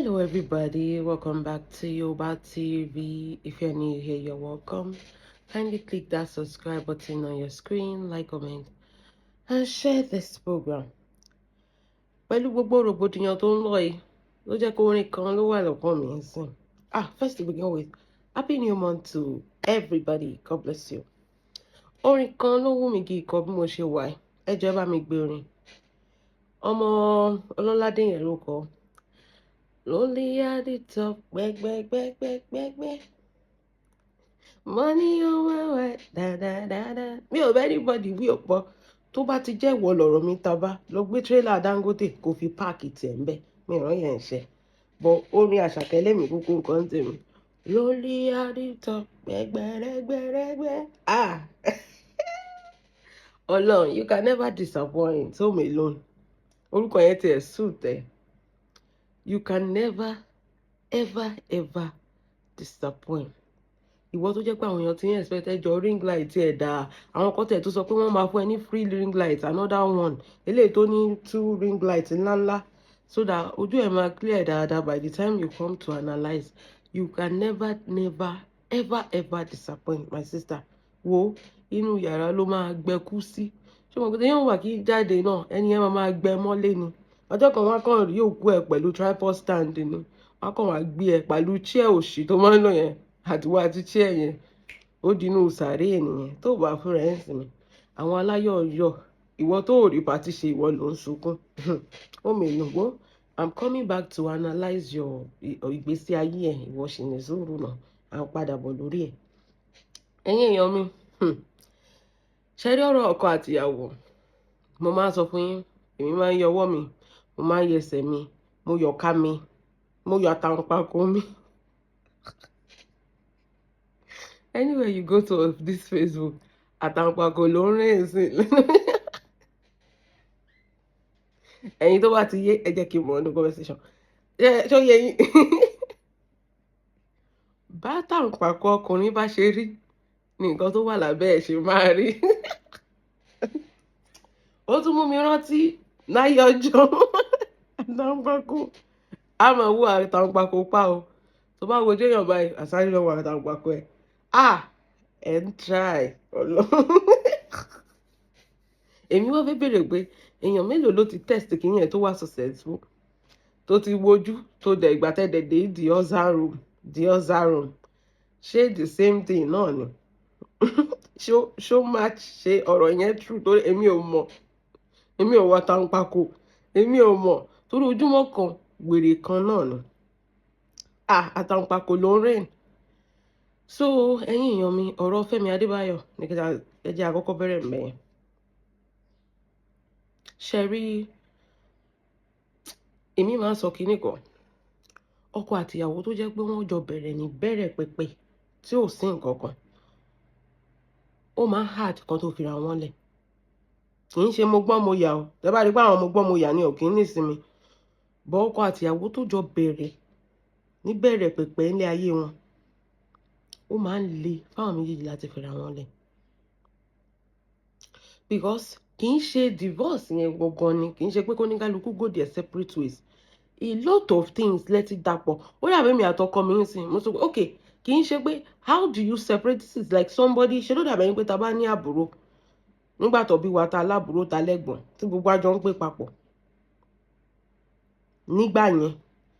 Hello everybody, welcome back to Yoba TV. If you're new here, you're welcome. Kindly click that subscribe button on your screen, like, comment, and share this program. Pẹ̀lú gbogbo rògbòdìyàn tó ń lọ yìí, ló jẹ́ kó orin kan ló wà lọ́kàn mi nsìn. First to begin with, Happy New Month to everybody. God bless you. Orin kan ló wù mí kí ikọ̀ bí mo ṣe wà yìí. Ẹ jọ̀ọ́ ẹ bá mi gbé orin. Ọmọ Ọlọ́ládé yẹn ló kọ. Lonely at the top, back. Money on my way, da. Mi ò bẹ́ anybody wí ọ̀pọ̀ tó bá ti jẹ́ ìwọ lọ̀rọ̀ mi taba lọ gbé tírélà Dangote kò fi páàkì tiẹ̀ ń bẹ́ mi ràn yẹn ṣe bọ̀ orin Àṣàkẹ́ lẹ́mìí kúkú nǹkan tèmi. Lonely at the top, gbẹgbẹrẹgbẹrẹgbẹ. Ọlọ́run, you can never disappoint Home Alone. Orúkọ yẹn tiẹ̀ suit ẹ̀. You can never, ever disappoint. Ìwọ tó jẹ́ pé àwọn èèyàn ti ń expect ẹjọ́ ring light ẹ̀ dáa. Àwọn kan tẹ̀ tó sọ pé wọ́n máa fún ẹ ní free ring light, another one. Eléyìí tó ní 2 ring lights ńláńlá. So that ojú ẹ̀ máa clear dáadáa by the time you come to analyze. You can never, ever disappoint, my sister. Wo inú yàrá ló máa gbẹ́kú sí. Ṣé mo gbé yẹn wà kí jáde náà ẹni yẹn máa gbẹ mọ́lé ni. Ọjọ́ kan wọ́n kàn rí òkú ẹ̀ pẹ̀lú tripod stand ni wọ́n kàn wá gbé ẹ pẹ̀lú chair òṣì tó máa ń lò yẹn àtiwá àti chair yẹn ó dinú sàárè ènìyàn tó bá fúnra ẹ̀ ń sinmi àwọn aláyọ̀ yọ̀ ìwọ tó ò rí pàtí ṣe ìwọ ló ń sunkún ó mèlú wo I'm coming back to analyse your ìgbésí ayé ẹ̀ ìwọ ṣì ní sùúrù náà à ń padà bọ̀ lórí ẹ̀ ẹ̀yin èèyàn mi ṣe rí ọ̀rọ̀ ọkọ àtìyàwó mo máa sọ fún yín èmi máa ń yọ ọwọ́ mi mo máa ń yẹsẹ̀ mi mo yọ ká mi mo yọ àtàǹpàkò mi. Anywhere you go to this Facebook àtàǹpàkò ló ń rìn sí ẹ̀yin tó bá ti yé ẹ jẹ́ kí n mọ̀ ọ́nù conversation ṣó yẹ yín bá àtàǹpàkò ọkùnrin bá ṣe rí ní nǹkan tó wà lábẹ́ ẹ̀ ṣe máa rí ó tún mú mi rántí láyé ọjọ́ àtàǹpàkò a máa wú àtàǹpàkò pa o tó bá wojú èèyàn báyìí àsáré lọ́wọ́ àtàǹpàkò ẹ̀ ẹ̀ ń try ọlọ́run èmi wọ́n fẹ́ bèrè pé èèyàn mélòó ló ti test kìíní ẹ̀ tó wá successful tó ti wojú tó dẹ̀ ìgbà tẹ́lẹ̀ dé the other room ṣé the same thing náà ni ṣó match ṣe ọ̀rọ̀ yẹn true torí èmi ò mọ̀ èmi ò wọ àtàǹpàkò èmi ò mọ̀ torí ojúmọ́ kan wèrè kan náà ni àtàǹpàkò ló ń rìn so ẹ̀yin èèyàn mi ọ̀rọ̀ Fẹ́mi Adébáyọ̀ ní kí ẹ jẹ́ àkọ́kọ́ bẹ̀rẹ̀ mẹ́yìn ṣe rí èmi máa ń sọ kinní kan ọkọ àtìyàwó tó jẹ́ pé wọ́n jọ bẹ̀rẹ̀ ní bẹ̀rẹ̀ pẹ̀pẹ̀ tí ò sí nǹkan kan ó máa ń hard kan tó fira wọn lẹ̀ kì í ṣe mo gbọ́n mo yà o tẹ́ bá rí pé àwọn mo gbọ́n mo yà ni ò kì í nísinmi bọ́ ọkọ àtìyàwó tó jọ bẹ̀rẹ̀ ní bẹ̀rẹ̀ pẹ̀pẹ̀ ilé ayé wọn ó máa ń le fáwọn méjèèjì láti fira wọn lẹ̀ because kì í ṣe divorce yẹn gangan ni kì í ṣe pé kó ní kálukú go their separate ways a lot of things lẹ́tí dàpọ̀ ó dàbí mi àtọkọ mi ń sìn mo sọ pé ok kì í ṣe pé how do you separate this is like somebody ṣe ló dàbí ẹni pé ta bá ní àbúrò nígbà tó bí wa ta lábúrò ta lẹ́gbọ̀n tí gbogbo àjọ ń pè papọ̀ nígbà yẹn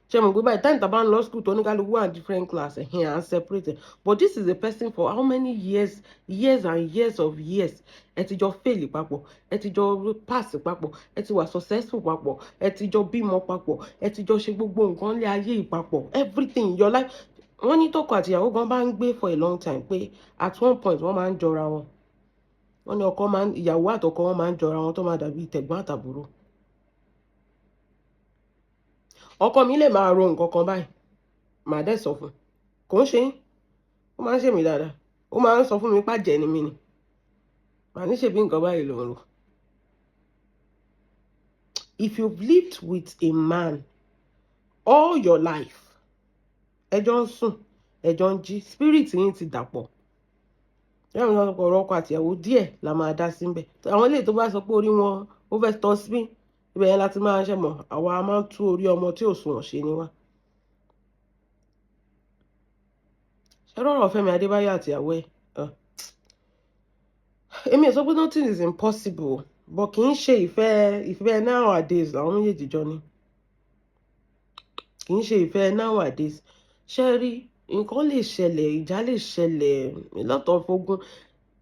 ṣe mo gbé báyìí time ta bá ń lọ school tó ní kálukú wà different class ẹ̀hìn à ń separate but this is a person for how many years and years of years ẹ ti jọ fail papọ̀ ẹ ti jọ pass papọ̀ ẹ ti wà successful papọ̀ ẹ ti jọ bímọ papọ̀ ẹ ti jọ ṣe gbogbo nǹkan lé ayé papọ̀ everything in your life wọ́n ní tọkọ àtìyàwó gan bá ń gbé for a long time pé at one point wọ́n máa ń jọra wọn wọ́n ní ìyàwó àtọkọ wọn máa ń jọra wọn tó máa dàbí tẹ̀gbọ́n àtàbúrò ọkọ mi lè máa ro nǹkan kan báyìí màá dẹ̀ sọ fún kò ń ṣe ó máa ń ṣe mí dáadáa ó máa ń sọ fún mi pàjẹ́ ni mí ni màá ní ṣe bí nǹkan báyìí ló ń rò if you've lived with a man all your life ẹjọ́ ń sùn ẹjọ́ ń jí spirit yín ti dàpọ̀ yàrá mi lọ́pọ̀ ọ̀rọ̀ ọkọ àtìyàwó díẹ̀ la máa dá sí níbẹ̀ àwọn eléyìí tó bá sọ pé orí wọn ó fẹ́ tọ́ sí ibẹ̀ yẹn láti máa ṣe mọ̀ àwa máa ń tú orí ọmọ tí ò sunwọ̀n ṣe ni wá ẹ rọrọ Fẹ́mi Adébáyọ̀ àti ìyàwó ẹ̀. Èmi ò sọ pé nothing is impossible, but kì í ṣe ìfẹ́ nowadays làwọn méjèèjì jọ ní. Kì í ṣe ìfẹ́ nowadays. Ṣé rí, nǹkan lè ṣẹlẹ̀, ìjà lè ṣẹlẹ̀, a lot of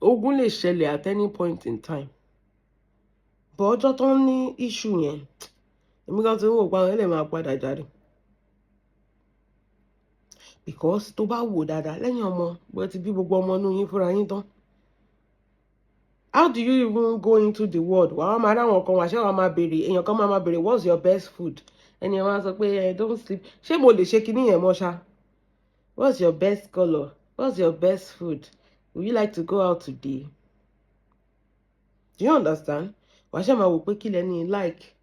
ogun lè ṣẹlẹ̀ at any point in time. But ọjọ́ tó ń ní issue yẹn, èmi kan ti ń wò pé àwọn ẹlẹ́ máa padà jáde. Because tó bá wò dáadáa lẹ́yìn ọmọ, bó ti bí gbogbo ọmọ inú yín fúnra yín tán. How do you even go into the world? Wàá máa ráwọn kan wá, ṣé wàá máa béèrè, èèyàn kan máa béèrè, what's your best food? Ẹni ẹ máa sọ pé don't sleep. Ṣé mo lè ṣe kinní yẹn mọ́ ṣá? What's your best color? What's your best food? Would you like to go out today? Do you understand? Wàá ṣe máa wò pé kí lẹ́ni like.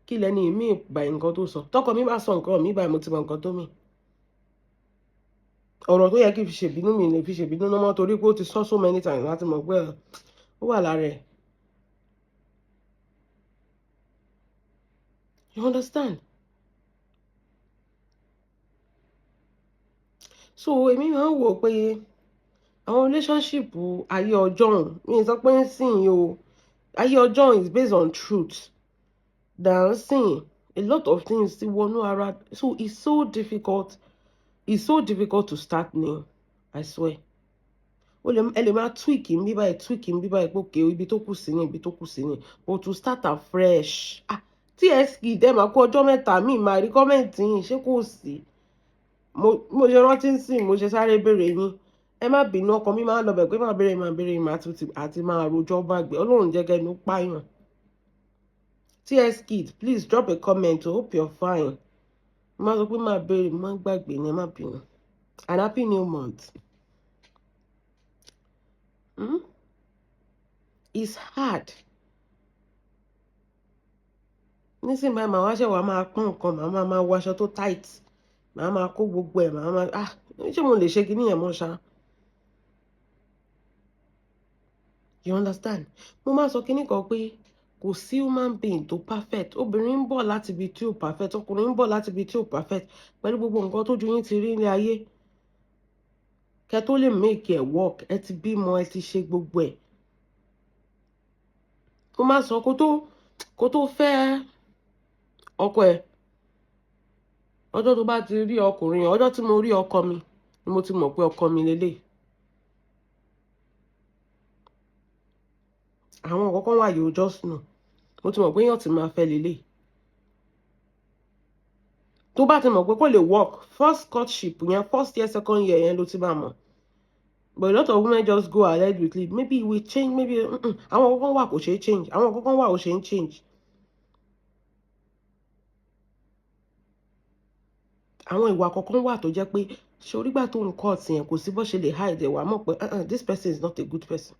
Kí lẹ́ni mi báyìí nǹkan tó sọ. Tọkọ mi bá sọ nǹkan mi báyìí mo ti mọ nǹkan tó mi. Ọ̀rọ̀ tó yẹ kí n fi ṣèbínú mi lè fi ṣèbínú náà mọ́ torí pé ó ti sọ so many times láti mọ̀ pé ó wà lára ẹ̀. You understand? So èmi máa ń wò pé àwọn relationship ayé ọjọ́ mi sọ pé ń sìn o, ayé ọjọ́ is based on truth. Dancing, a lot of things ti wọnú ara, so it's so difficult. It's so difficult to start new, I swear. Ẹ lè máa tweak in bí báyìí pé okay, ibi tó kù sí ni, but to start afresh. TSK dẹ́ máa kó ọjọ́ mẹ́ta mi máa rí kọ́mẹ̀ntì yín, ṣé kò sí? Mo ṣe rántí sí, mo ṣe sáré béèrè yín. Ẹ má bínú, ọkàn mi máa ń lọ bẹ̀ pé máa béèrè àti máa rojọ́ bàgbé. Ọlọ́run jẹ́ kẹ́nu páyàn. TSK, please drop a comment. I hope you're fine. Má sọ pé máa béèrè, má gbàgbé ni, má bínú. And happy new month. It's hard. Nísìnyí báyìí màá wá ṣe wàá máa pọ́n nǹkan, màá máa wọ aṣọ tó tight, màá máa kó gbogbo ẹ̀, màá máa ṣé mo lè ṣe kinní yẹn mọ́ ṣá? You understand? Mo máa sọ kinní kan pé kò sí human being tó perfect. Obìnrin ń bọ̀ láti ibi tí ò perfect, ọkùnrin ń bọ̀ láti ibi tí ò perfect, pẹ̀lú gbogbo nǹkan tójú yín ti rí ní ayé. Kẹ́ tó lè make it work, ẹ ti bímọ, ẹ ti ṣe gbogbo ẹ̀. Mo máa sọ kó tó fẹ́ ọkọ ẹ̀, ọjọ́ tó bá ti rí ọkùnrin, ọjọ́ tí mo rí ọkọ mi ni mo ti mọ̀ pé ọkọ mi lélẹ̀. Àwọn kọ̀ọ̀kan wà yóò just know, mo ti mọ̀ pé èèyàn ti máa fẹ́ lélẹ̀. Tó bá ti mọ̀ pé kò lè work, first courtship yẹn, first year, second year yẹn ló ti bá mọ̀. But a lot of women just go ahead with it. Maybe we change, maybe àwọn kọ̀ọ̀kan wà kò ṣe é change, àwọn kọ̀ọ̀kan wà ò ṣe é change. Àwọn ìwà kọ̀ọ̀kan wà tó jẹ́ pé ṣe orígbà tó ń kọ́ ọ̀tí yẹn kò sí bó ṣe lè hide wà mọ̀ pé this person is not a good person.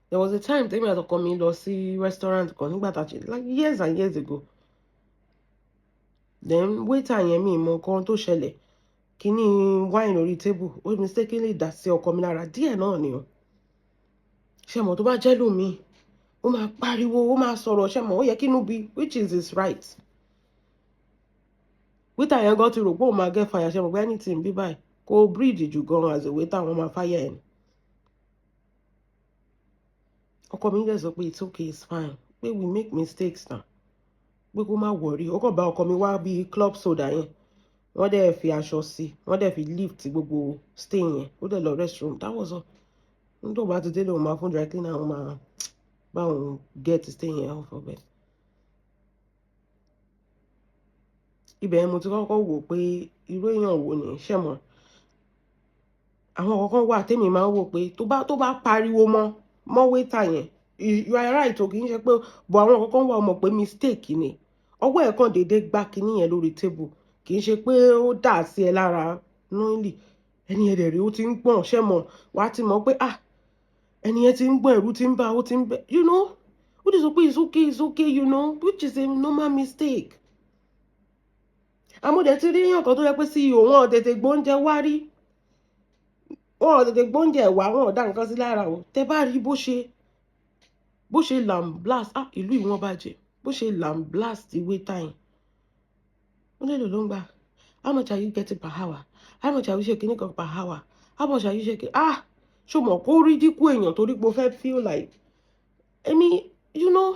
There was a time tèmi àti ọkọ mi lọ sí restaurant kan nígbà tá a ṣe like years and years ago. Then waiter yẹn mi mọ nǹkan tó ṣẹlẹ̀, kíní wine orí table ó mistakenly dà sí ọkọ mi lára díẹ̀ náà ni o. Ṣé mọ̀ tó bá jẹ́ lómi ó máa pariwo, ó máa sọ̀rọ̀, ṣé mọ̀ ó yẹ kí inú bí, which is his right. Waiter yẹn gan ti rò pé òun máa get fire, ṣé mọ̀ pé anything bí báyìí kò breed jù gan as a waiter wọn máa fire ẹ̀. Ọkọ mi dẹ̀ sọ pé it's okay, it's fine, pé we make mistakes now, pé kó má worry. Ó kàn bá ọkọ mi wá bí club soda yẹn, wọ́n dẹ̀ fi aṣọ sí, wọ́n dẹ̀ fi lift gbogbo stain yẹn, ó dẹ̀ lọ restroom. That was all. Nítorí bá ti délé òun máa fún dry cleaner, òun máa bá òun get stain yẹn off of it. Ibẹ̀ yẹn mo ti kọ́kọ́ wò pé irú èèyàn wo ni, ṣé mọ̀? Àwọn kọ̀ọ̀kan wà tèmi máa ń wò pé tó bá pariwo mọ́ waiter yẹn, you are right o, kì í ṣe pé, but àwọn kọ̀ọ̀kan wà mọ̀ pé mistake ni. Ọwọ́ ẹ̀ kàn déédéé gbá kinní yẹn lórí table, kì í ṣe pé ó dà sí ẹ lára knowingly. Ẹni yẹn dẹ̀ rí ó ti ń gbọ̀n, ṣé mọ̀? Wàá ti mọ̀ pé ẹni yẹn ti ń gbọ̀n, ẹ̀rù ti ń bà, ó ti ń bẹ̀, you know? Ó ti sọ pé it's okay, you know, which is a normal mistake. Àmúdẹ̀ ti rí èèyàn kan tó yẹ pé CEO wọn ò tètè gbóúnjẹ wá rí, wọn ò tètè gbóúnjẹ wá, wọn ò dá nǹkan sí lára o. Tẹ bá rí bó ṣe lamblast, ìlú ìwọ̀n bàjẹ́, bó ṣe lamblast waiter yẹn. Ó lè lò ló ń gbà. how much are you getting per hour, how much are you shaking per hour, how much are you shaking ṣó mọ̀ kó rí dínkù èèyàn torí pé o fẹ́ feel like you know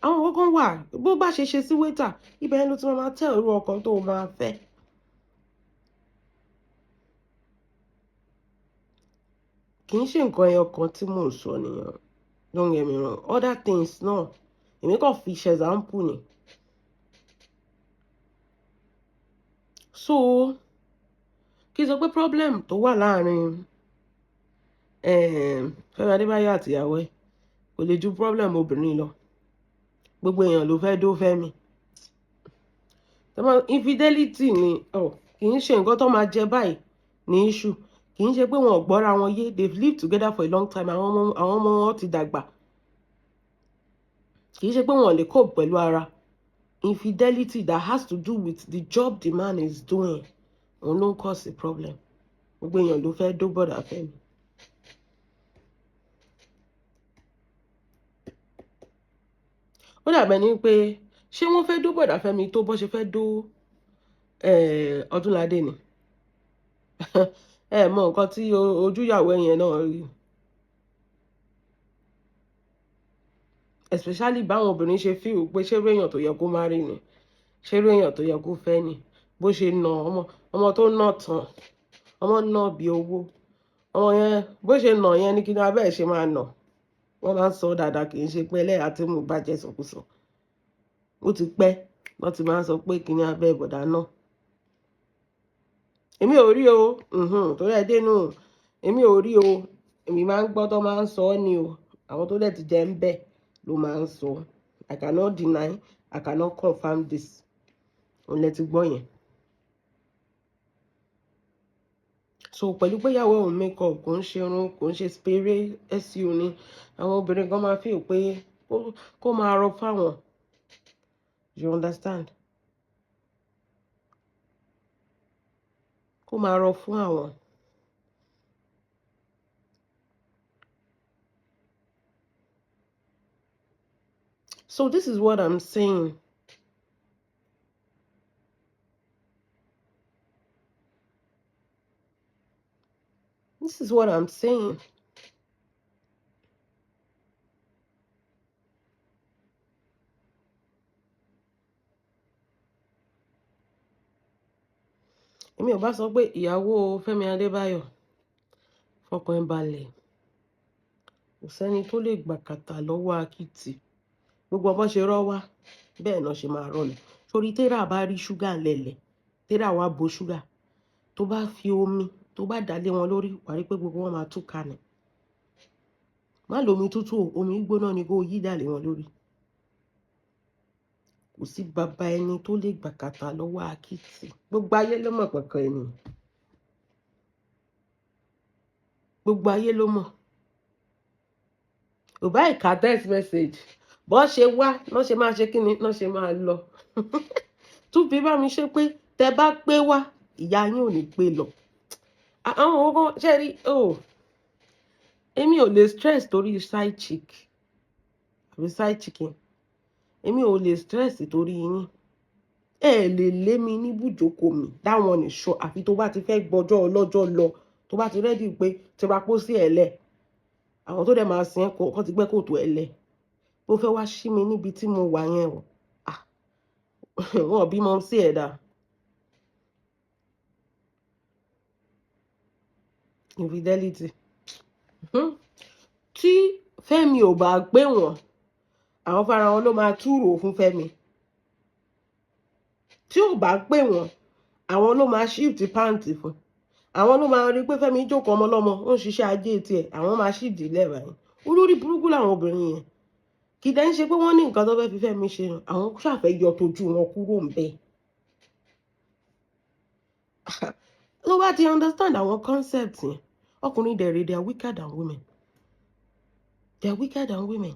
àwọn kankan wà bó bá ṣe sí waiter ibẹ̀ yẹn ló ti máa tell irú ọkàn tó máa fẹ́. kì í ṣe nǹkan ẹyọ kan tí mò ń sọ nìyẹn, don't get me wrong, other things náà èmi kàn fi ṣe example ni. So kí n sọ pé problem tó wà láàrin Fẹ́mi Adébáyọ̀ àti ìyàwó ẹ̀ kò lè ju problem obìnrin lọ, gbogbo èèyàn ló fẹ́ dó Fẹ́mi. Infidelity ni kì í ṣe nǹkan tó máa jẹ báyìí ní issue, kì í ṣe pé wọn ò gbọ́ra wọn yé, they've lived together for a long time, àwọn ọmọ wọn ti dàgbà, kì í ṣe pé wọn ò lè cope pẹ̀lú ara. Infidelity that has to do with the job the man is doing òun ló ń cause the problem, gbogbo èèyàn ló fẹ́ dó bọ̀dà Fẹ́mi. ó dàbẹ̀ ni pé ṣé wọ́n fẹ́ dó bọ̀dà Fẹ́mi tó bọ́ ṣe fẹ́ dó Ọdúnládé ni mọ nǹkan tí ojúyàwó yẹn náà rí, especially báwọn obìnrin ṣe feel pé ṣeré èèyàn tó yẹ kó má rí ni, ṣeré èèyàn tó yẹ kó fẹ́ ni, bó ṣe nà ọmọ tó nà tán, ọmọ nà bí owó, ọmọ yẹn bó ṣe nà yẹn ní kí ni abẹ́ ẹ̀ ṣe máa nà. wọ́n máa ń sọ dáadáa, kì í ṣe pé ẹlẹ́yà tí mo bá jẹ́ sọkúsọ, ó ti pẹ́ wọ́n ti máa ń sọ pé kí ni abẹ́ ìbọ̀dá náà. èmi ò rí o torí ẹ dénú, èmi ò rí o, èmi máa ń gbọ́ tó máa ń sọ ọ́ ni o, àwọn tó dẹ̀ ti jẹ́ ń bẹ̀ ló máa ń sọ. I cannot deny, I cannot confirm this, òun lẹ ti gbọ́ yẹn. So pẹ̀lú pé ìyàwó òun make up, kò ń ṣe irun, kò ń ṣe spray SU ni, àwọn obìnrin kan máa feel pé kó máa rọ fáwọn, you understand, kó máa rọ fún àwọn. So this is what I'm saying. This is what I'm saying. èmi ò bá sọ pé ìyàwó Fẹ́mi Adébáyọ̀ fọkàn ẹ̀ balẹ̀, kò sẹ́ni tó lè gbàkàtà lọ́wọ́ Akitì, gbogbo ọmọ ṣe rọ́ wá bẹ́ẹ̀ náà ṣe máa rọ́ọ̀lù. torí tẹ́rà bá rí ṣúgà lẹ̀lẹ̀, tẹ́rà wá bo ṣúgà, tó bá fi omi tó bá dálé wọn lórí, wà rí pé gbogbo wọn máa túká ni. má lomi tútù, omi gbóná ni kó yí dálé wọn lórí. kò sí bàbá ẹni tó lè gbàkàtà lọ́wọ́ Akitì, gbogbo ayé ló mọ̀ pẹ̀kọ́ ẹni, gbogbo ayé ló mọ̀. ò bá ìka text message bọ́ ṣe wá lọ́ ṣe máa ṣe kí ni lọ́ ṣe máa lọ. tún fi bá mi ṣe pé tẹ bá pé wá ìyá yín ò ní pé lọ. àwọn ọmọ ṣe rí èmi ò lè stress torí side chick àbí side chicken, èmi ò lè stress torí yín, ẹ lè lé mi ní bùjókòó mi dáwọn nìṣọ, àfi tó bá ti fẹ́ gbọ́jọ́ ọlọ́jọ́ lọ, tó bá ti rẹ́dí pé tí ra pósí ẹ̀ lẹ̀, àwọn tó dẹ̀ máa sin ẹ́ kọ́ ti gbẹ́ kòtò ẹ̀ lẹ̀, bó fẹ́ wá sí mi níbi tí mo wà yẹn o wọn ò bímọ sí ẹ̀dá. Infidelity tí Fẹ́mi ò bá gbé wọn, àwọn fara wọn ló máa túrò fún Fẹ́mi. tí ò bá pè wọ́n, àwọn ló máa shift pàǹtì fún, àwọn ló máa rí pé Fẹ́mi jókòó ọmọ lọ́mọ ó ń ṣiṣẹ́ ajé tiẹ̀, àwọn máa shift lẹ́ẹ̀bà yẹn. olórí burúkú làwọn obìnrin yẹn, kì í dẹ́ ń ṣe pé wọ́n ní nǹkan tó fẹ́ fi Fẹ́mi ṣe, àwọn ṣàfẹ́ yọ tójú wọn kúrò ń bẹ́ẹ̀. ló bá ti understand àwọn concept yẹn, ọkùnrin dẹ̀rẹ̀, they are weaker than women, they are weaker than women.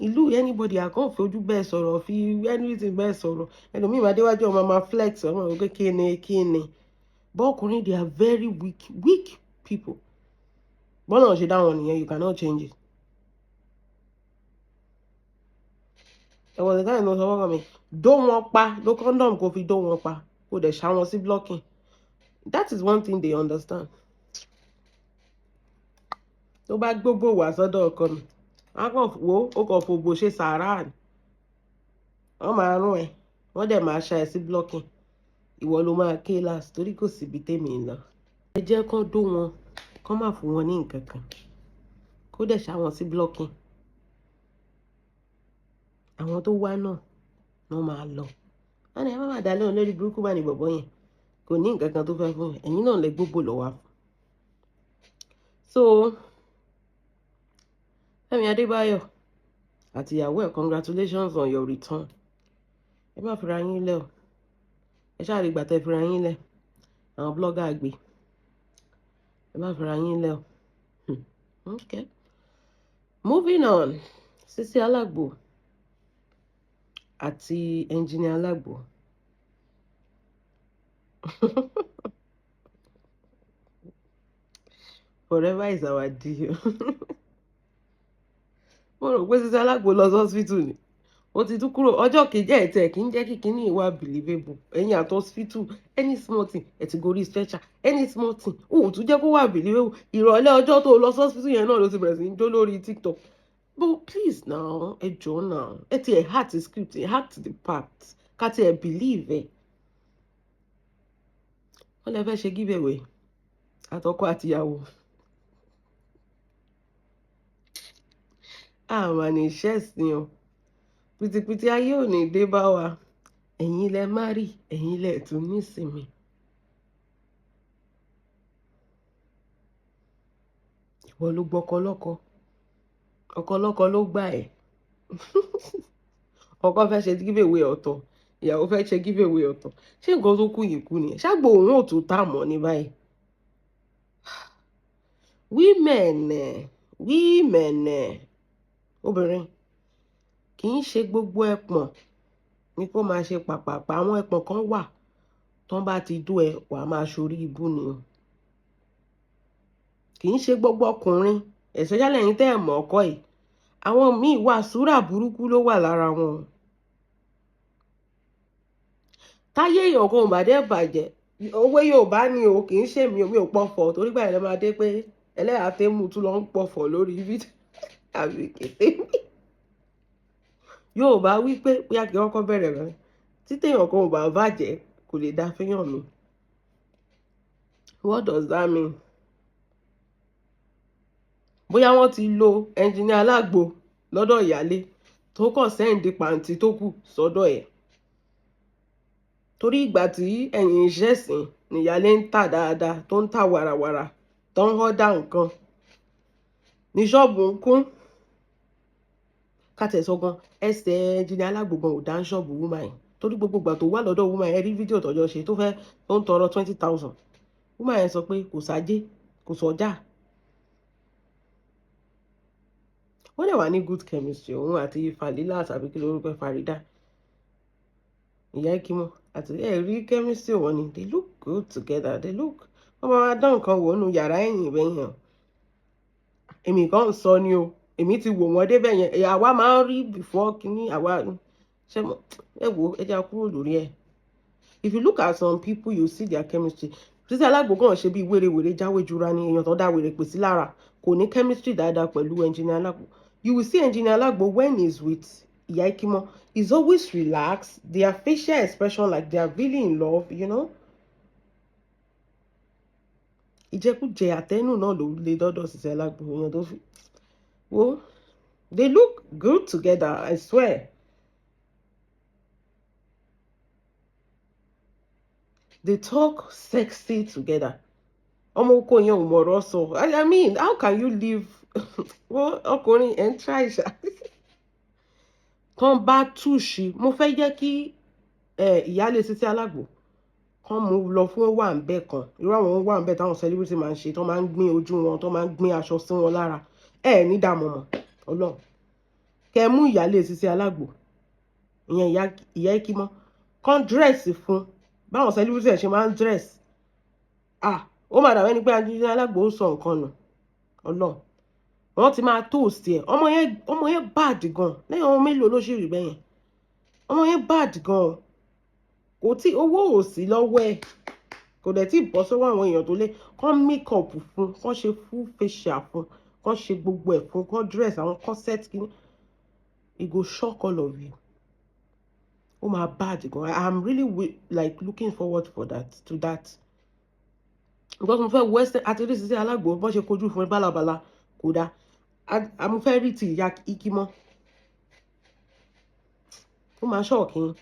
ìlú anybody àkàn fojú bẹ́ẹ̀ sọ̀rọ̀, fi anything bẹ́ẹ̀ sọ̀rọ̀, ẹlòmíì máa déwájú ọmọ máa flex ọmọ òkè kíni. But ọkùnrin, they are very weak people. bọ́lá ṣe dá wọn nìyẹn, you cannot change it. There was a time no sọ mi dó wọn pa ló condom kó fi dó wọn pa kó dẹ̀ ṣá wọn sí blocking. That is one thing they understand. Tó bá gbogbo wà sọ́dọ̀ ọkọ mi wọ́n kàn wo ó kàn fògbò ṣe sàárà ni wọ́n máa rún ẹ wọ́n dẹ̀ máa ṣá ẹ sí blocking ìwọ ló máa ké last torí kò síbi tèmi ń lọ. Ẹ jẹ́ kán dó wọn kán má fún wọn ní nǹkan kan kó dẹ̀ ṣá wọn sí blocking. Àwọn tó wá náà wọ́n máa lọ. Wọ́n ní ẹ má má dá lóhùn lórí burúkú bá ní bọ̀bọ̀ yẹn kò ní nǹkan kan tó fẹ́ fún ẹ̀yin náà lẹ gbogbo lọ wá. So Fẹ́mi Adébáyọ̀ àti ìyàwó ẹ̀ congratulations on your return. Ẹ má fira yín lẹ̀ o ẹ ṣáà rí gbà tẹ́ fira yín lẹ̀ àwọn blogger àgbè ẹ má fira yín lẹ̀ o. Okay, moving on. Sisi Alagbo àti Engineer Alagbo. Forever is our deal. Mo rò pé Sisi Alagbo lọ sí hospital ni ó ti tún kúrò ọjọ́ kejì ẹ̀ tẹ̀ kí ń jẹ́ kí kíní ìwà believable ẹ̀yìn àti hospital any small thing ẹ̀ ti gorí stretcher any small thing ó tún jẹ́ kó wà believable ìrọ̀lẹ́ ọjọ́ tó lọ sí hospital yẹn náà ló ti bẹ̀rẹ̀ sí ní jó lórí TikTok. But please now ẹ jọ̀ọ́ now ẹ ti ẹ̀ heart the script ẹ heart the part ká ti ẹ̀ believe ẹ̀. Wọ́n lè fẹ́ ṣe giveaway àtọkọ àtìyàwó. Àwa ní iṣẹ́ ìsìn o pìtìpìtì ayé ò ní dé bá wa ẹ̀yin lẹ má rí ẹ̀yin lẹ tún nísinmi. Ìwọ ló gbọ́kọ lọ́kọ ọkọ lọ́kọ ló gbà ẹ̀. Ọkọ fẹ́ ṣe giveaway ọ̀tọ̀ ìyàwó fẹ́ ṣe giveaway ọ̀tọ̀ ṣé nǹkan tó kù yìí kú nìyẹn ṣáàgbó òun ò tún tà mọ́ ní báyìí. women obìnrin kì í ṣe gbogbo ẹpọ̀n ní kó máa ṣe pàpàpà àwọn ẹpọ̀n kan wà tán bá ti dó ẹ wà á máa ṣorí ibú ni o. Kì í ṣe gbogbo ọkùnrin ẹ̀sẹ̀ yálẹ̀ yín tẹ́ ẹ̀ mọ̀ ọkọ yìí àwọn míì wà súrà burúkú ló wà lára wọn. Táyé èèyàn kan ò bá dé bàjẹ́ owó Yorùbá ni o kì í ṣe mi ò pọ̀fọ̀ torí gbà yẹn máa dé pé ẹlẹ́yà tẹ́mù tún lọ ń pọ̀fọ̀ lórí fídíò àbí kété mi. Yorùbá wí pé bóyá kí ọkọ bẹ̀rẹ̀ rẹ̀ tí téèyàn kan ò bá bàjẹ́ kò lè dá fẹ́yàn mi. What does that mean? Bóyá wọ́n ti lo Engineer Alagbo lọ́dọ̀ ìyálé tó kàn sẹ́ǹdì pàǹtí tó kù sọ́dọ̀ ẹ̀. Torí ìgbà tí ẹ̀yìn iṣẹ́ sìn níyálé ń tà dáadáa tó ń tà wàràwàrà tó ń họ́dà nǹkan ní ṣọ́ọ̀bù ń kún. Kátẹ̀sọ́ gan ẹsẹ̀ Engineer Alagbo gan ò dá ń ṣọ́ọ̀bù woman yẹn torí gbogbo ìgbà tó wà lọ́dọ̀ woman yẹn rí fídíò tọ́jọ́ ṣe tó ń tọrọ 20,000 woman yẹn sọ pé kò sájé kò sọ́jà. Wọ́n dẹ̀ wà ní good chemistry òun àti Falila tàbí kí lórúkọ Farida ìyá Ekimo àti rí chemistry wọn ni they look good together they look wọ́n máa dán nǹkan wò nù yàrá ẹ̀yìn ìbẹ̀yàn. Èmi kan ń sọ ni o èmi ti wò wọ́n débẹ̀ yẹn àwa máa ń rí before kíní àwa ṣe ẹ wo ẹ já kúrò lórí ẹ̀. If you look at some people you see their chemistry. Sisi Alagbo kàn ṣe bí wèrèwèrè jáwé jura ni èèyàn tó dá wèrè pè sí lára kò ní chemistry dáadáa pẹ̀lú Engineer Alagbo. You will see Engineer Alagbo when he's with ìyá Ekimo he's always relaxed their facial expression like they are really in love you know. Ìjẹkújẹ àtẹnu náà ló lè dọ́dọ̀ Sisi Alagbo èèyàn tó fi wo they look good together I swear. They talk sexy together. Ọmọ oko yẹn ò mọ̀rọ̀ sọ. I mean, how can you live? Well, ọkùnrin ẹ̀ ń try ìṣá. Tán bá túṣì, mo fẹ́ jẹ́ kí ìyáálé Sisi Alagbo kán mú lọ fún wà ń bẹ̀ kan. Irú àwọn wà ń bẹ̀ táwọn celebrity máa ń ṣe, tán máa ń gbin ojú wọn, tán máa ń gbin aṣọ sí wọn lára. Ní dààmú mọ̀, Ọlọ́run. Kẹ́ mú ìyáálé Sisi Alagbo, ìyẹn ìyá Ekimo, kán dress fún báwọn celebrity ẹ̀ ṣe máa ń dress. Ó máa dàbẹ́ ni pé Engineer Alagbo ó sọ nǹkan nù Ọlọ́run wọ́n ti máa toast ẹ̀ ọmọ yẹn bad gan lẹ́yìn ọmọ mélòó ló ṣì rí bẹ́yẹn ọmọ yẹn bad gan kò tí owó ò sí lọ́wọ́ ẹ̀ kò dẹ̀ tí bọ́ sọ́wọ́ àwọn èèyàn tó lé kán make up fún kán ṣe full facial fún kán ṣe gbogbo ẹ̀ fún kán dress àwọn corset kìíní it go shock all of you. Oh my bad gan I'm really like looking forward for to that because mo fẹ́ western àti rí sísẹ́ alágbó bọ́n ṣe kojú fún bálabàla kò dáa mo fẹ́ rí ti ìyá ikí mọ́ ó máa ṣọ́ọ̀kì yín.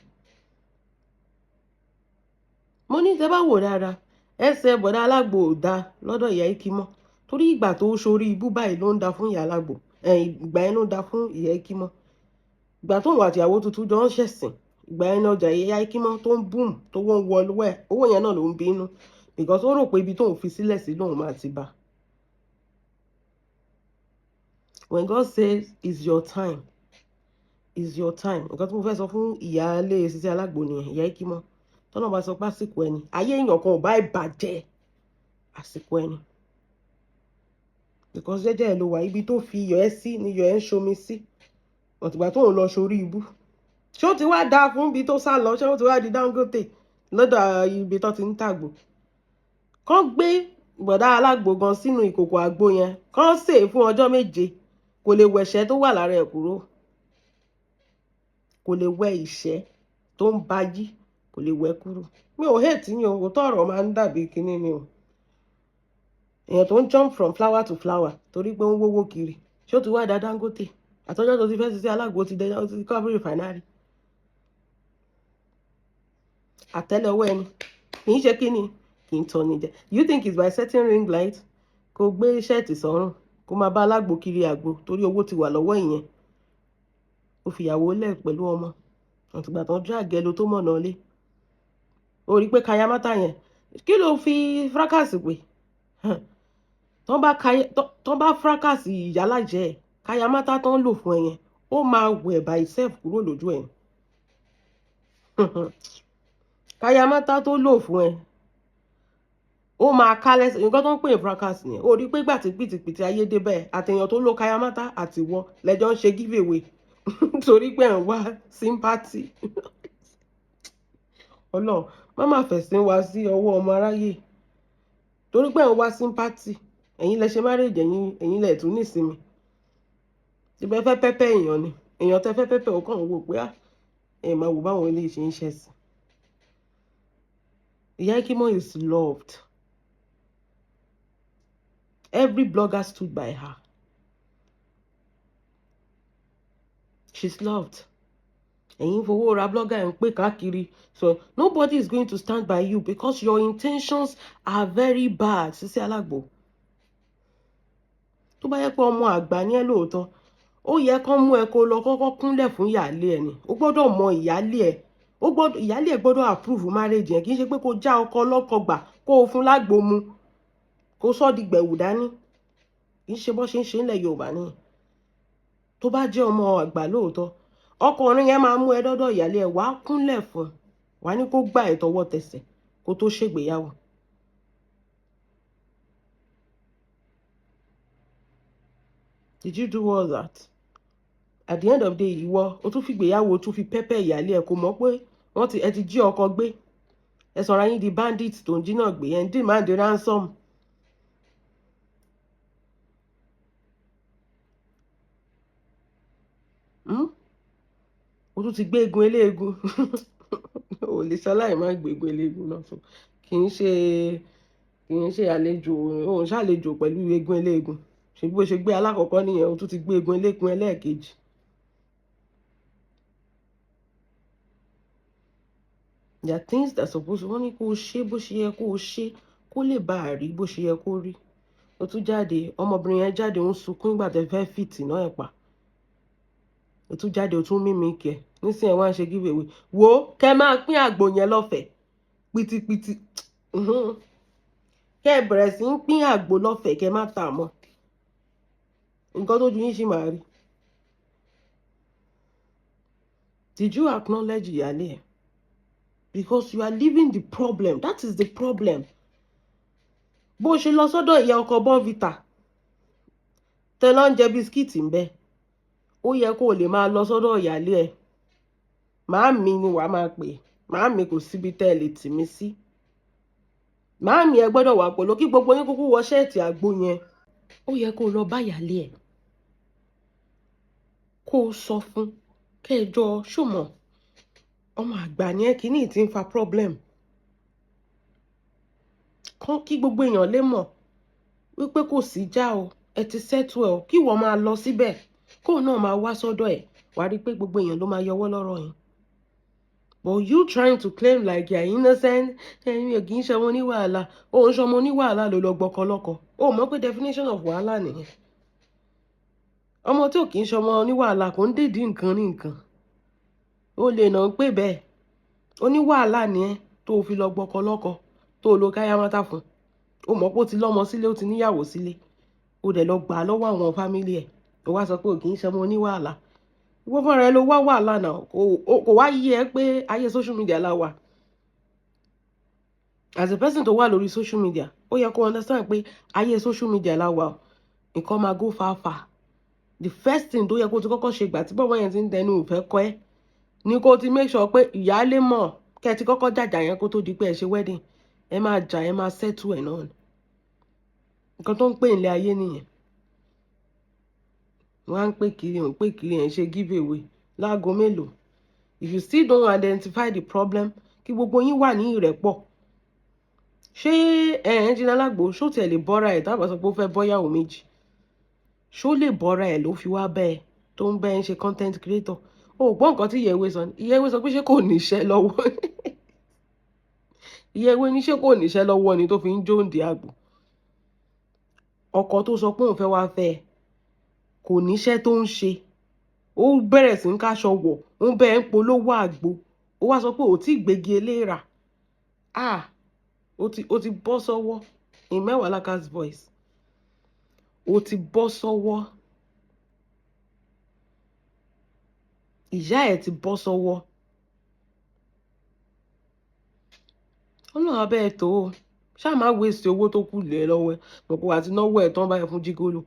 mo ní tẹ́ bá wò dáadáa ẹsẹ̀ bọ̀dá alágbó ò dáa lọ́dọ̀ ìyá ikí mọ́ torí ìgbà tó ṣorí ibú báyìí ló ń da fún ìyá alágbó ìgbà yẹn ló ń da fún ìyá ikí mọ́ ìgbà tó ń wà àtìyàwó tuntun jọ ń ṣẹ̀sìn ìgbà yẹn ọjà ìyá ikí mọ́ tó ń boom tó wọ́n wọlé owó yẹn náà ló ń bínú because ó rò pé ibi tóun fi sílẹ̀ sí lóun máa ti bá. When God says it's your time it's your time nǹkan tí mo fẹ́ sọ fún ìyáálé Sisi Alágbo nìyẹn ìyá ikí mọ́ tọ́nà bá sọ pé àsìkò ẹni ayé èèyàn kan ò bá ìbàjẹ́ àsìkò ẹni because jẹ́jẹ́ ẹ̀ ló wà ibi tó fi iyọ̀ ẹ́ sí ni iyọ̀ ẹ́ ń ṣomi sí ọ̀tìgbà tó ń lọ sórí ibú ṣé ó ti wá dáa fún ibi tó sá lọ ṣé ó ti wá di Dangote lọ́dọ̀ ibi tó ti ń tàgbò kán gbé bọ̀dá alágbo gan sínú ìkòkò àgbo yẹn kán sè é fún ọjọ́ 7 kò lè wẹ̀ṣẹ́ tó wà lára ẹ̀ kúrò kò lè wẹ ìṣẹ́ tó ń ba yí kò lè wẹ kúrò mi ò hate yín o òótọ́ ọ̀rọ̀ máa ń dàbí kinní ni o èèyàn tó ń jump from flower to flower torí pé ń wówó kiri ṣé ó ti wá da Dangote àtọ́jọ́ tó ti fẹ́ Sisi Alágbo ti dẹjọ́ ti kọ́ refinery àtẹ́lẹwọ́ ẹni kì í ṣe kíni kì í tọ́ni jẹ you think it's by setting ring light kò gbé ṣẹ́ẹ̀tì sọ́rùn kó máa bá alágbo kiri àgbo torí owó ti wà lọ́wọ́ ìyẹn ó fìyàwó lẹ̀ pẹ̀lú ọmọ àtìgbà tán drag ẹ lo tó mọ̀nà lé ó rí pé kayamata yẹn kí ló fi fracas pé tán bá fracas ìyálàjẹ́ ẹ̀ kayamata tán lò fún ẹ yẹn ó máa wẹ̀ by itself kúrò lójú ẹ̀ kayamata tó lò fún ẹ ó máa ká lẹ́sẹ̀ nǹkan tó ń pè ní fracas nìyẹn ó rí pé gbà tí pìtìpìtì ayé dé bẹ́ẹ̀ àtẹ̀yàn tó lo kayamata àtiwọ́ lẹ́jọ́ ń ṣe give away torí pé ẹ̀ ń wá sympathy ọlọ́run má má fẹ̀sìn wá sí ọwọ́ ọmọ aráyé torí pé ẹ̀ ń wá sympathy ẹ̀yin lẹ ṣe marriage ẹ̀yin lẹ tún nísinmi ìbẹ́ fẹ́ pẹ́pẹ́ èèyàn ni èèyàn tẹ́ fẹ́ pẹ́pẹ́ ó kàn ń wò pé ẹ̀ máa wò báwọn ilé ṣe ń ṣẹ̀sìn. Ìyá Ikí Mọ́ is loved. Every blogger stood by her. She's loved. Ẹ̀yin fowó ra blogger ń pè káàkiri. So nobody is going to stand by you because your intentions are very bad. Sisi Alágbo. Tó bá yẹ pé ọmọ àgbà ni ẹ́ lóòótọ́, ó yẹ kán mú ẹ kó lọ kọ́kọ́ kúnlẹ̀ fún ìyáálé ẹ ni. Ó gbọ́dọ̀ mọ ìyáálé ẹ. Ìyáálé ẹ gbọ́dọ̀ approve marriage yẹn kì í ṣe pé kó já ọkọ ọlọ́kọ gbà kó o fún lágbo mu kó sọ di gbẹ̀wù dání kì í ṣe bó ṣe ń ṣe nílẹ̀ Yorùbá ni tó bá jẹ́ ọmọ àgbà lóòótọ́ ọkùnrin yẹn máa mú ẹ dọ́dọ̀ ìyáálé ẹ wàá kúnlẹ̀ fún wàá ní kó gbà ẹ tọwọ́ tẹsẹ̀ kó tó ṣègbéyàwó. Did you do all that? At the end of the day ìwọ o tún fi gbéyàwó o tún fi pẹ́pẹ́ ìyáálé ẹ kó mọ̀ pé ẹ ti jí ọkọ gbé ẹ sọ̀rọ̀ yín di bandit tó ń jí náà gbé ẹ ń demand ransom. O tún ti gbé egun eléegun o lè ṣaláì má gbé egun eléegun náà so kì í ṣe àlejò òun ṣàlejò pẹ̀lú egun eléegun ṣe bí o ṣe gbé alákọ̀ọ́kọ́ nìyẹn o tún ti gbé egun eléegun ẹlẹ́ẹ̀kejì. There are things that suppose wọ́n ní kó o ṣe bó ṣe yẹ kó o ṣe kó lè bá a rí bó ṣe yẹ kó rí o tún jáde ọmọbìnrin yẹn jáde ń sunkún nígbà tẹ́ fẹ́ fìtì náà ẹ̀ pa o tún jáde o tún mímí kẹ nísìnyẹn wá ń ṣe give away wo kẹ máa pín àgbò yẹn lọ́fẹ̀ẹ́ pìtìpìtì kẹ bẹ̀rẹ̀ sí ń pín àgbò lọ́fẹ̀ẹ́ kẹ má tà mọ́ nǹkan tó ju yín ṣì máa rí. Did you acknowledge ìyáálé ẹ? Because you are living the problem. That is the problem. Bó ṣe lọ sọ́dọ̀ ìyá ọkọ Bonvita tẹ́ lọ ń jẹ bisikíìtì ń bẹ ó yẹ kó o lè máa lọ sọ́dọ̀ ìyáálé ẹ màámi ni wàá máa pè màámi kò síbi tẹ́ ẹ lè tì mí sí màámi ẹ gbọ́dọ̀ wà pẹ̀lú kí gbogbo yín kúkú wọ ṣẹ́ẹ̀tì àgbo yẹn ó yẹ kó lọ báyàlé ẹ̀ kó o sọ fún kẹjọ ṣùmọ̀ ọmọ àgbà ni ẹ kìíní tí ń fa problem kán kí gbogbo èèyàn lè mọ̀ wípé kò sí já o ẹ ti settle ẹ o kí wọ́n máa lọ síbẹ̀ kó náà máa wá sọ́dọ̀ ẹ̀ wàá rí i pé gbogbo èèyàn ló máa yọwọ́ lọ́rọ̀ yín but you trying to claim like you are innocent ẹ̀yin ò kì í ṣọmọ ní wàhálà ó ń ṣọmọ ní wàhálà ló lọ gbọ́kọ lọ́kọ ó mọ̀ pé definition of wàhálà nìyẹn ọmọ tí ò kì í ṣọmọ ní wàhálà kò ń dèdí nǹkan ní nǹkan ó lè nà ń pè bẹ́ẹ̀ ó ní wàhálà ni ẹ tó fi lọ gbọ́kọ lọ́kọ tó lo káyámátà fún ó mọ̀ pé ó ti lọ́mọ sílé ó ti níyàwó sílé ó dẹ̀ lọ gbà á lọ́wọ́ àwọn fámílì ẹ̀ ó wá sọ pé ò kì í ṣọmọ ní wàhálà ìwọ fúnra ẹ ló wá wàhálà náà kò wá yí ẹ pé ayé social media la wà as a person tó wà lórí social media ó yẹ kó understand pé ayé social media la wà nǹkan máa go far far the first thing tó yẹ kó ti kọ́kọ́ ṣe ìgbà tí bọ́bọ́ yẹn ti ń tẹnu ìfẹ́ kọ́ ẹ́ ni kó ti make sure pé ìyáálé mọ̀ kẹ́ ẹ ti kọ́kọ́ jàjà yẹn kó tó di pé ẹ ṣe wedding ẹ máa jà ẹ máa settle ẹ̀ náà nǹkan tó ń pè nílé ayé nìyẹn wọ́n á ń pè kiri ò ń pè kiri ẹ̀ ń ṣe give away láago mélòó if you still don't identify the problem kí gbogbo yín wà ní ìrẹ́pọ̀ ṣé Ẹnjìnà Alágbo ṣó tiẹ̀ lè bọ́ra ẹ̀ tábà sọ pé ó fẹ́ bọ́yàwó méjì ṣó lè bọ́ra ẹ̀ ló fi wá bẹ́ẹ̀ tó ń bẹ́ẹ̀ ń ṣe content creator ó gbọ́ nǹkan tí Ìyẹ̀wé sọ ni Ìyẹ̀wé sọ pé ṣé kò níṣẹ́ lọ́wọ́ Ìyẹ̀wé ní ṣé kò níṣẹ́ lọ́wọ́ ni tó fi ń jóǹdì àgbò ọkọ tó sọ pé òun fẹ́ wá fẹ́ ẹ kò níṣẹ́ tó ń ṣe ó bẹ̀rẹ̀ sí ń káṣọ wọ̀ ó ń bẹ́ẹ̀ ń polówó àgbo ó wá sọ pé ò tí ì gbégi eléèrà ó ti bọ́ sọ́wọ́ in Mewalakas voice ó ti bọ́ sọ́wọ́ ìyá ẹ̀ ti bọ́ sọ́wọ́ ọlọ́run abẹ́ ẹ̀ tó o ṣáà má wéṣẹ̀ owó tó kù lé ẹ lọ́wọ́ ẹ mọ̀ pé wà á ti náwó ẹ̀ tán báyìí fún jígolo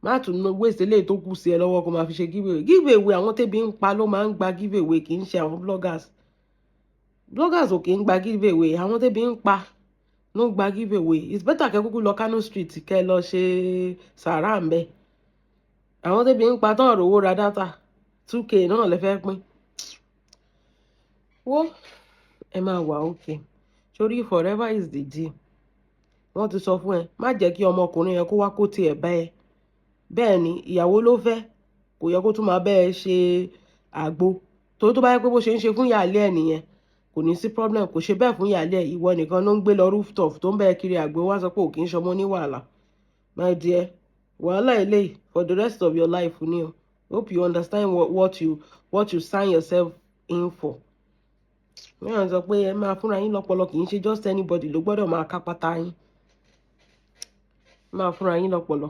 má tún ná wéṣẹ̀ eléyìí tó kù sí ẹ lọ́wọ́ kó máa fi ṣe giveaway àwọn tẹ́bi ń pa ló máa ń gba giveaway kì í ṣe àwọn bloggers ò kì í gba giveaway àwọn tẹ́bi ń pa ló ń gba giveaway it's better kẹ́ kúkú lọ Kano Street kẹ́ lọ ṣe sàrà ń bẹ àwọn tẹ́bi ń pa tán rówó ra dátà 2k náà lè fẹ́ pín wo ẹ máa wà okay torí forever is the deal wọ́n ti sọ fún ẹ má jẹ́ kí ọmọkùnrin yẹn kó wá kó tiẹ̀ bá ẹ bẹ́ẹ̀ ni ìyàwó ló fẹ́ kò yẹ kó tún máa bẹ́ẹ̀ ṣe àgbo torí tó bá yẹ pé bó ṣe ń ṣe fún ìyáálé ẹ̀ nìyẹn kò ní sí problem kò ṣe bẹ́ẹ̀ fún ìyáálé ẹ̀ ìwọ nìkan ló ń gbé lọ rooftop tó ń bẹ́ẹ̀ kiri àgbo wá sọ pé ò kì í ṣọmọ ní wàhálà my dear wàhálà eléyìí for the rest of your life ni o hope you understand what you sign yourself in for mìíràn sọ pé ẹ máa fúnra yín lọ́pọlọ kì í ṣe just anybody ló gbọ́dọ̀ máa kápátá yín máa fúnra yín lọ́pọlọ.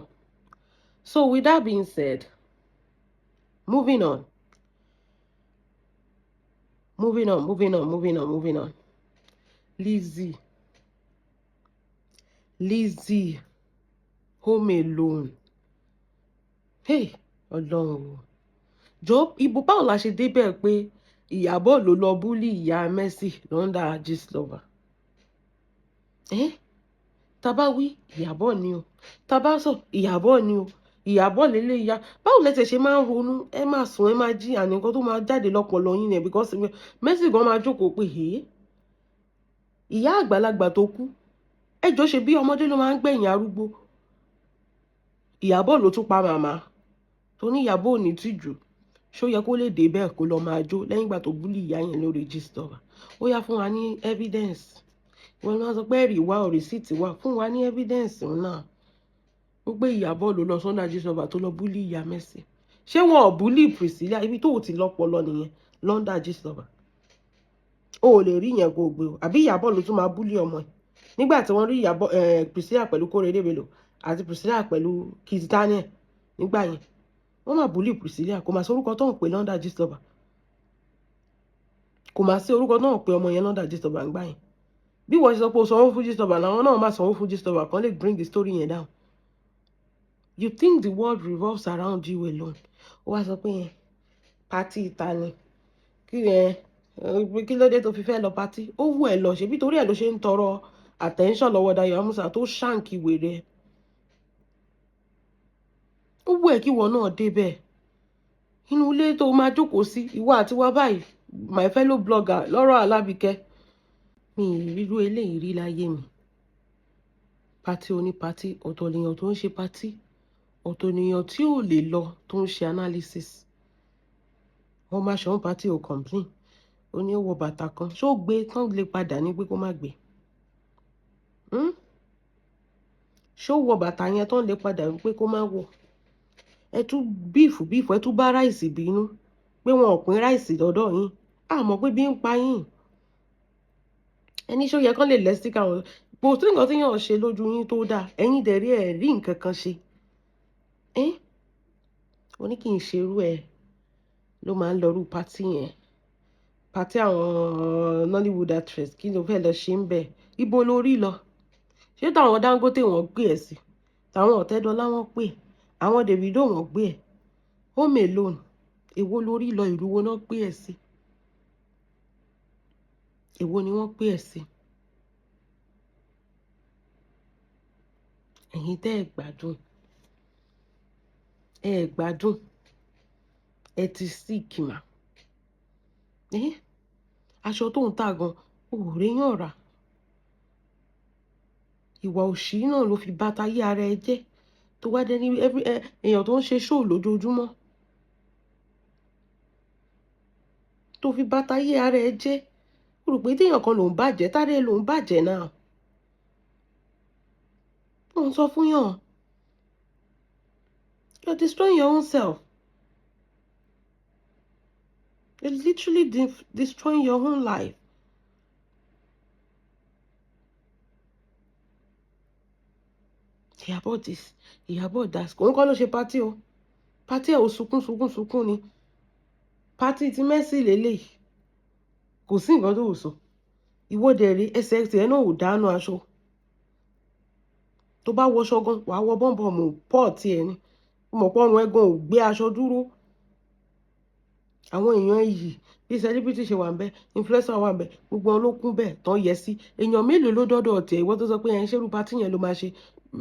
So with that being said, moving on. Lizzy Home Alone. Hey, Ọlọ́run jọ ibo báwo la ṣe débẹ̀ pé Ìyábọ̀ ló lọ búlì ìyá Mercy lọ́ndà Gistlover. Tàbá wí Ìyábọ̀ ni o tàbá sọ Ìyábọ̀ ni o Ìyábọ̀ lélẹ̀ ìyá báwo lẹ́tẹ̀ ṣe máa ń ronú ẹ máa sùn ẹ máa jí àníkan tó máa jáde lọ́pọlọ yín yẹn because Mercy gan máa jókòó pé ìyá àgbàlagbà tó kú ẹjọ́ ṣe bí ọmọdé ló máa ń gbẹ̀yìn arúgbó Ìyábọ̀ ló tún pa màmá tó ní Ìyábọ̀ ò ní tìjú ṣó yẹ kó lè dé bẹ́ẹ̀ kó lọ máa jó lẹ́yìn ìgbà tó búlì ìyá yẹn lórí Gistlover ó yá fún wa ní evidence wọn máa sọ pé ẹ̀rí wá ò rìsíìtì wá fún wa ní evidence náà ó gbé Ìyábọ̀ ló lọ sọ́nà Gistlover tó lọ búlì ìyá Mercy ṣé wọn ò búlì Priscilla ibi tó ti lọ́pọlọ nìyẹn lọ́ndà Gistlover o ò lè rí yẹn kó o gbé o àbí Ìyábọ̀ ló tún máa búlì ọmọ ẹ̀ nígbà tí wọ́n rí Ìyábọ̀ Priscilla pẹ̀lú Kórèdé Bello àti Priscilla pẹ̀lú Kizz Daniel nígbà yẹn wọ́n máa búlì Priscilla kò máa sí orúkọ tó ń pè lọ́ndà Gistlover kò máa sí orúkọ tó ń pè ọmọ yẹn lọ́ndà Gistlover ń gbà yẹn bí wọ́n ṣe sọ pé o sanwó fún Gistlover làwọn náà máa sanwó fún Gistlover kan lè bring the story yẹn down. You think the world revolves around you alone ó wá sọ pé yẹn pátì ìta ni kí yẹn kí ló dé tó fi fẹ́ lọ patí ó wù ẹ́ lọ ṣebí torí ẹ̀ ló ṣe ń tọrọ attention lọ́wọ́ Dayọ̀ Amusa tó ṣàǹkì wèrè ẹ̀ ó wù ẹ́ kí ìwọ náà débẹ̀ inú ilé tó máa jókòó sí ìwọ àti wá báyìí my fellow blogger lọ́rọ̀ Alábìkẹ́ mi ìrírú eléyìí rí láyé mi patí oní patí ọ̀tọ̀ nìyàn tó ń ṣe patí ọ̀tọ̀ nìyàn tí ò lè lọ tó ń ṣe analysis wọ́n máa ṣe wọ́n patí ò complain ó ní ó wọ bàtà kan ṣó gbé tán lè padà ní pé kó má gbé ṣó wọ bàtà yẹn tán lè padà pé kó má wọ ẹ tún bíìfù ẹ tún bá ráìsì bínú pé wọn ò pín ráìsì lọ́dọ̀ yín àmọ́ pé bí ń pa yín ẹni ṣó yẹ kán lè lẹ́sìkà wọn bó tí nǹkan tí yàn ṣe lójú yín tó dáa ẹ̀yin dẹ̀rí ẹ̀ rí nǹkan kan ṣe ó ní kí n ṣerú ẹ̀ ló máa ń lọrú pátí yẹn pátí àwọn Nollywood actress kí ló fẹ́ lọ ṣe ń bẹ̀ ibo lórí lọ ṣé táwọn Dangote wọ́n gbé ẹ̀ sí táwọn Ọ̀tẹ́dọ́lá wọ́n pè àwọn Davido wọ́n gbé ẹ̀ home alone èwo lórí lọ ìrúwó náà gbé ẹ̀ sí èwo ni wọ́n gbé ẹ̀ sí ẹ̀yin tẹ́ ẹ̀ gbádùn ẹ ti sick mà aṣọ tó ń tà gan òòrè yàn rà ìwà òṣì náà ló fi bá tayé ara ẹ jẹ́ tó wá dé ní èèyàn tó ń ṣe ṣóò lójoojúmọ́ tó fi bá tayé ara ẹ jẹ́ ó rò pé téèyàn kan ló ń bàjẹ́ táré ló ń bàjẹ́ náà ó ń sọ fún yàn you're destroying your own self you're literally destroying your own life. Ìyàbọ̀ das kò ń kọ́ ló ṣe pátí o pátí ẹ̀ ò sunkún ni pátí ti Mercy lélẹ́yìí kò sí nǹkan tó wù sọ ìwọ́de rí ẹsẹ̀ tiẹ̀ náà ò dáná aṣọ tó bá wọṣọ gan wàá wọ bọ́ǹbọ̀mù pọ́ọ̀tì ẹ̀ ni mọ̀ pọ́nrún ẹ̀gbọ́n ò gbé aṣọ dúró àwọn èèyàn yìí bí celebrity ṣe wà ń bẹ influencer wà ń bẹ gbogbo wọn ló kún bẹ́ẹ̀ tán yẹ sí èèyàn mélòó ló dọ́dọ̀ tiẹ̀ ìwọ tó sọ pé ẹ̀yin ṣerú pátí yẹn ló máa ṣe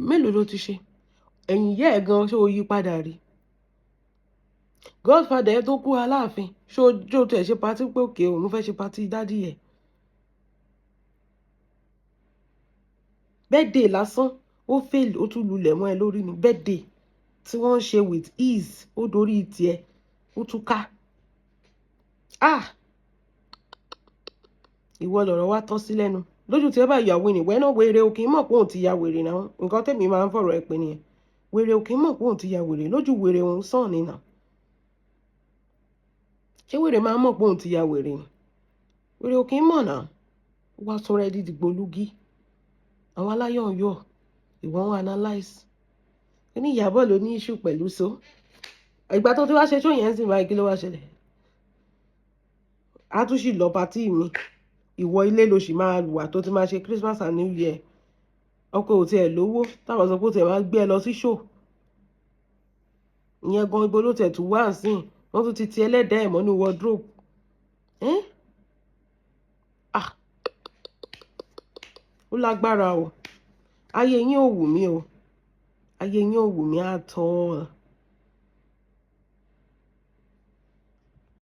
mélòó ló ti ṣe ẹ̀yìn yẹ́ ẹ̀ gan ṣé o yí padà rí Godfather ẹ tó kú Aláàfin ṣó tẹ̀ ṣe pátí pé òkè òun fẹ́ ṣe pátí dádì ẹ̀ birthday lásán ó fail ó tún lulẹ̀ mọ́ ẹ lórí ni birthday tí wọ́n ń ṣe with ease ó dorí tiẹ̀ ó tún ká ìwọ lọ̀rọ̀ wá tọ́ sí lẹ́nu lójú tí ẹ bá yàwó ni wẹ́n náà wèrè o kì í mọ̀ pé òun ti ya wèrè náà nǹkan tẹ̀mí máa ń fọ̀rọ̀ ẹ pé nìyẹn wèrè o kì í mọ̀ pé òun ti ya wèrè lójú wèrè òun sàn ni náà ṣé wèrè máa ń mọ̀ pé òun ti ya wèrè ni wèrè o kì í mọ̀ náà wá sọ̀rọ̀ ẹ dìdìgbò lúgí àwọn aláyọ̀ ń yọ̀ ìwọ ń analyse ní Ìyábọ̀ ló ní issue pẹ̀lú so ìgbà tó ti wá ṣe ṣó yẹn ń sìn báyìí kí ló wá ṣẹlẹ̀ á tún sì lọ patí mi ìwọ ilé ló sì máa wà tó ti máa ṣe Christmas and New Year ọkọ ò tiẹ̀ lówó táwọn sọ pé ó tiẹ̀ máa gbé ẹ lọ sí show ìyẹn gan ibo ló tiẹ̀ tún wá sìn wọ́n tún ti ẹlẹ́dàá ẹ̀ mọ́nú wardrobe ó lágbára o ayé yín ò wù mí o ayé yín ò wù mí at all.